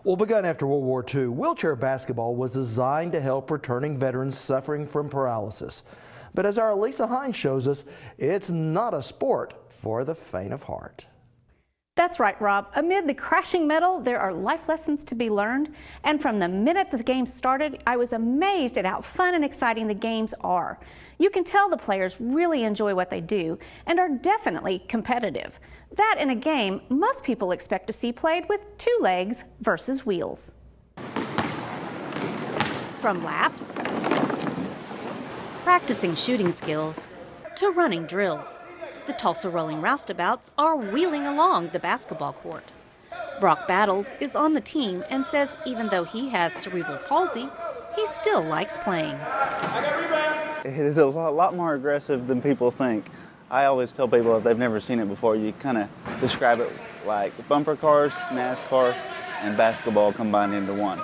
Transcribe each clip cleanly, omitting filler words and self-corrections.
Well, begun after World War II, wheelchair basketball was designed to help returning veterans suffering from paralysis. But as our Lisa Hines shows us, it's not a sport for the faint of heart. That's right, Rob. Amid the crashing metal, there are life lessons to be learned. And from the minute the game started, I was amazed at how fun and exciting the games are. You can tell the players really enjoy what they do and are definitely competitive. That in a game most people expect to see played with 2 legs versus wheels. From laps, practicing shooting skills, to running drills, the Tulsa Rolling Roustabouts are wheeling along the basketball court. Brock Battles is on the team and says even though he has cerebral palsy, he still likes playing. It is a lot more aggressive than people think. I always tell people if they've never seen it before, you kind of describe it like bumper cars, NASCAR, and basketball combined into one.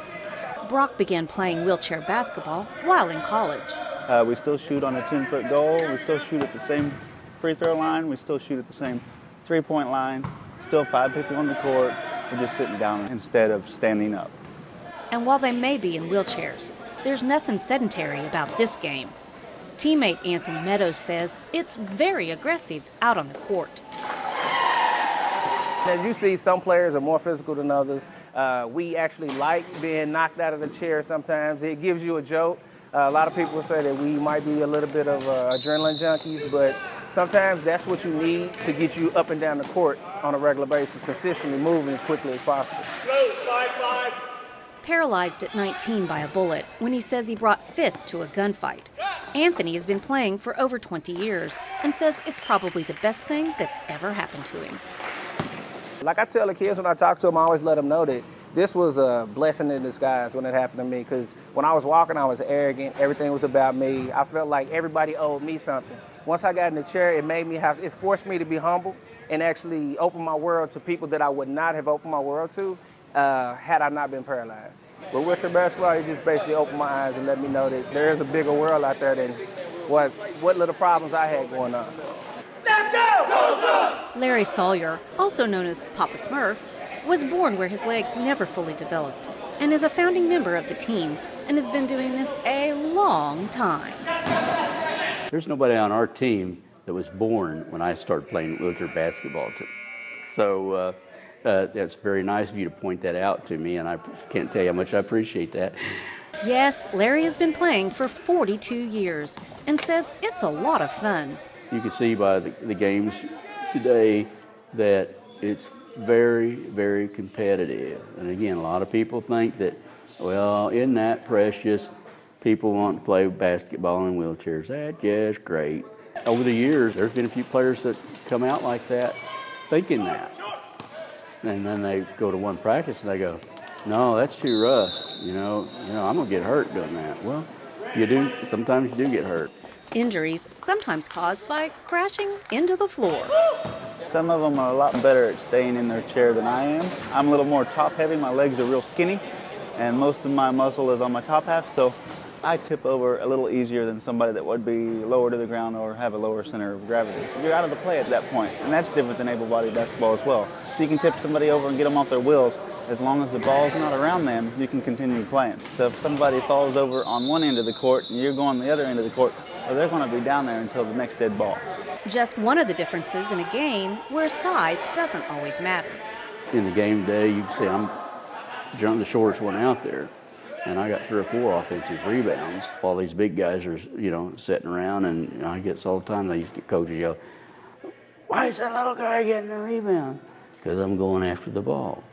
Brock began playing wheelchair basketball while in college. We still shoot on a 10-foot goal. We still shoot at the same free throw line. We still shoot at the same three-point line. Still 5 people on the court. We're just sitting down instead of standing up. And while they may be in wheelchairs, there's nothing sedentary about this game. Teammate Anthony Meadows says it's very aggressive out on the court. As you see, some players are more physical than others. We actually like being knocked out of the chair sometimes. It gives you a jolt. A lot of people say that we might be a little bit of adrenaline junkies, but sometimes that's what you need to get you up and down the court on a regular basis, consistently moving as quickly as possible. Paralyzed at 19 by a bullet when he says he brought fists to a gunfight, Anthony has been playing for over 20 years and says it's probably the best thing that's ever happened to him. Like I tell the kids when I talk to them, I always let them know that this was a blessing in disguise when it happened to me, because when I was walking, I was arrogant. Everything was about me. I felt like everybody owed me something. Once I got in the chair, it forced me to be humble and actually open my world to people that I would not have opened my world to had I not been paralyzed. With wheelchair basketball, it just basically opened my eyes and let me know that there is a bigger world out there than what little problems I had going on. Let's go! Larry Sawyer, also known as Papa Smurf, was born where his legs never fully developed and is a founding member of the team and has been doing this a long time. There's nobody on our team that was born when I started playing wheelchair basketball. So that's very nice of you to point that out to me, and I can't tell you how much I appreciate that. Yes, Larry has been playing for 42 years and says it's a lot of fun. You can see by the games today that it's very, very competitive. And again, a lot of people think that, well, isn't that precious? People want to play basketball in wheelchairs. That's just great. Over the years, there's been a few players that come out like that, thinking that. And then they go to one practice and they go, no, that's too rough. You know, I'm gonna get hurt doing that. Well, you do. Sometimes you do get hurt. Injuries sometimes caused by crashing into the floor. Some of them are a lot better at staying in their chair than I am. I'm a little more top heavy. My legs are real skinny, and most of my muscle is on my top half, so I tip over a little easier than somebody that would be lower to the ground or have a lower center of gravity. You're out of the play at that point, and that's different than able-bodied basketball as well. So you can tip somebody over and get them off their wheels. As long as the ball's not around them, you can continue playing. So if somebody falls over on one end of the court and you're going the other end of the court, well, they're going to be down there until the next dead ball. Just one of the differences in a game where size doesn't always matter. In the game today, you can see I'm the shortest one out there, and I got 3 or 4 offensive rebounds. All these big guys are, sitting around, and I get all the time. They used to get coaches yell, "Why is that little guy getting a rebound?" Because I'm going after the ball.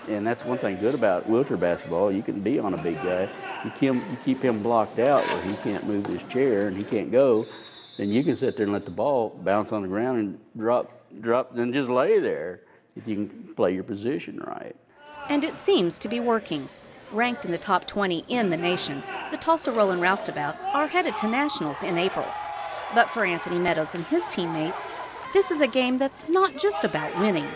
And that's one thing good about wheelchair basketball. You can be on a big guy. You keep him blocked out where he can't move his chair and he can't go. Then you can sit there and let the ball bounce on the ground and drop, and just lay there if you can play your position right. And it seems to be working. Ranked in the top 20 in the nation, the Tulsa Rolling Roustabouts are headed to nationals in April. But for Anthony Meadows and his teammates, this is a game that's not just about winning.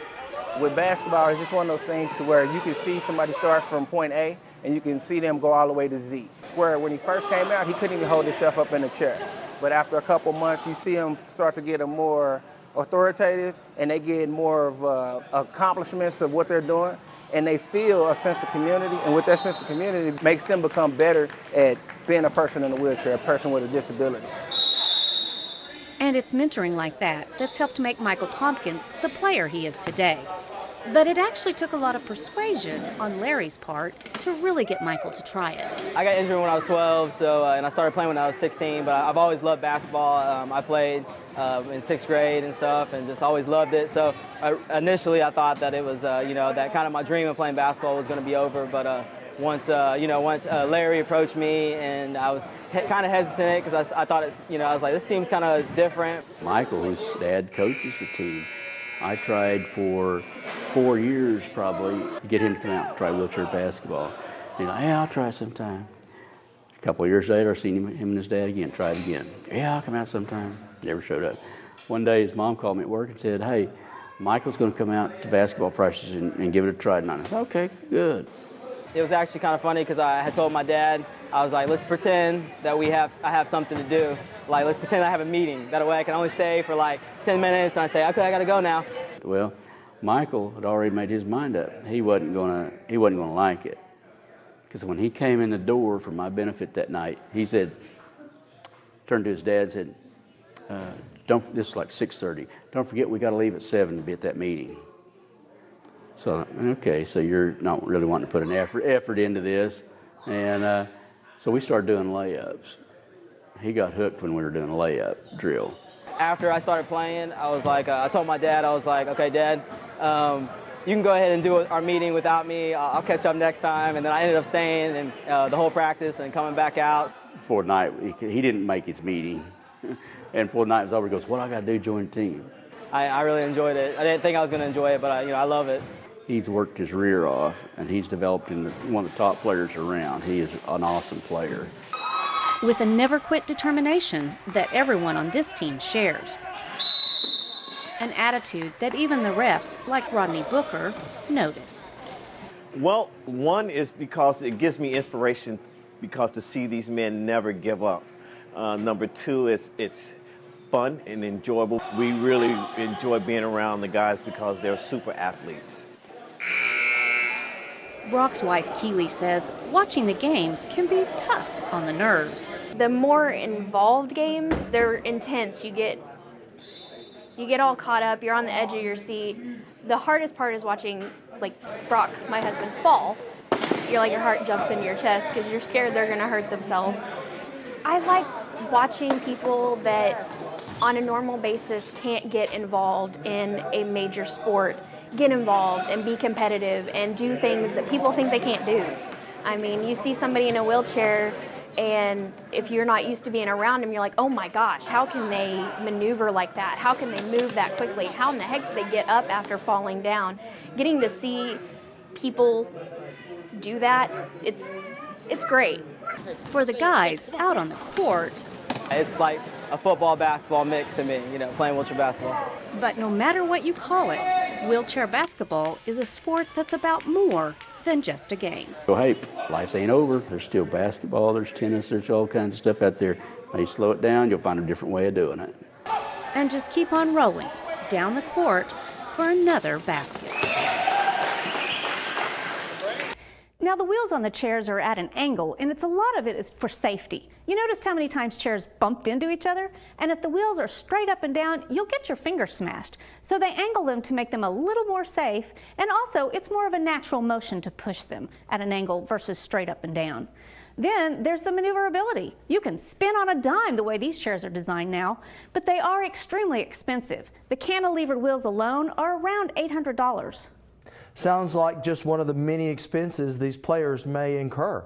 With basketball, it's just one of those things to where you can see somebody start from point A and you can see them go all the way to Z. Where when he first came out, he couldn't even hold himself up in a chair. But after a couple months, you see him start to get a more authoritative and they get more of accomplishments of what they're doing. and they feel a sense of community, and with that sense of community, it makes them become better at being a person in a wheelchair, a person with a disability. And it's mentoring like that that's helped make Michael Tompkins the player he is today. But it actually took a lot of persuasion on Larry's part to really get Michael to try it. I got injured when I was 12, and I started playing when I was 16, but I've always loved basketball. I played in 6th grade and stuff and just always loved it. So initially I thought that it was, that kind of my dream of playing basketball was going to be over. But once Larry approached me, and I was kind of hesitant because I thought I was like, this seems kind of different. Michael, whose dad coaches the team, I tried for 4 years probably to get him to come out and try wheelchair basketball. He's like, yeah, I'll try sometime. A couple of years later, I seen him and his dad again, tried again. Yeah, I'll come out sometime. Never showed up. One day his mom called me at work and said, hey, Michael's going to come out to basketball practice and give it a try tonight. I said, okay, good. It was actually kind of funny because I had told my dad, I was like, let's pretend that I have something to do. Like, let's pretend I have a meeting. That way I can only stay for like 10 minutes, and I say, okay, I got to go now. Well, Michael had already made his mind up. He wasn't gonna like it. Because when he came in the door for my benefit that night, he said, turned to his dad and said, this is like 6:30. Don't forget we got to leave at 7 to be at that meeting. So, okay, so you're not really wanting to put an effort into this. And so we started doing layups. He got hooked when we were doing a layup drill. After I started playing, I was like, I told my dad, I was like, okay, Dad, you can go ahead and do our meeting without me. I'll catch up next time. And then I ended up staying and the whole practice and coming back out. Before night, he didn't make his meeting. And before the night was over, he goes, what I got to do to join the team? I really enjoyed it. I didn't think I was going to enjoy it, but I love it. He's worked his rear off, and he's developed into one of the top players around. He is an awesome player. With a never-quit determination that everyone on this team shares. An attitude that even the refs, like Rodney Booker, notice. Well, one is because it gives me inspiration because to see these men never give up. Number two, it's fun and enjoyable. We really enjoy being around the guys because they're super athletes. Brock's wife, Keely, says watching the games can be tough on the nerves. The more involved games, they're intense. You get all caught up, you're on the edge of your seat. The hardest part is watching, like, Brock, my husband, fall. You're like, your heart jumps into your chest because you're scared they're going to hurt themselves. I like watching people that on a normal basis can't get involved in a major sport get involved and be competitive and do things that people think they can't do. I mean, you see somebody in a wheelchair, and if you're not used to being around them, you're like, oh my gosh, how can they maneuver like that? How can they move that quickly? How in the heck do they get up after falling down? Getting to see people do that, it's great. For the guys out on the court, It's like a football, basketball mix to me, playing wheelchair basketball. but no matter what you call it, wheelchair basketball is a sport that's about more than just a game. So, hey, life ain't over. There's still basketball, there's tennis, there's all kinds of stuff out there. Now you slow it down, you'll find a different way of doing it. And just keep on rolling down the court for another basket. Now the wheels on the chairs are at an angle, and a lot of it is for safety. You noticed how many times chairs bumped into each other? And if the wheels are straight up and down, you'll get your finger smashed. So they angle them to make them a little more safe, and also it's more of a natural motion to push them at an angle versus straight up and down. Then there's the maneuverability. You can spin on a dime the way these chairs are designed now, but they are extremely expensive. The cantilevered wheels alone are around $800. Sounds like just one of the many expenses these players may incur.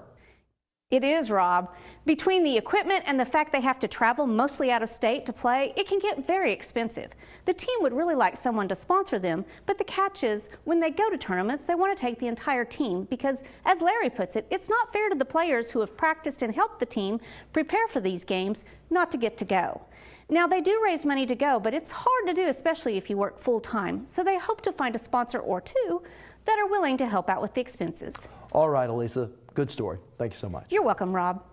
It is, Rob. Between the equipment and the fact they have to travel mostly out of state to play, it can get very expensive. The team would really like someone to sponsor them, but the catch is when they go to tournaments, they want to take the entire team because, as Larry puts it, it's not fair to the players who have practiced and helped the team prepare for these games not to get to go. Now, they do raise money to go, but it's hard to do, especially if you work full-time. So they hope to find a sponsor or two that are willing to help out with the expenses. All right, Elisa, good story. Thank you so much. You're welcome, Rob.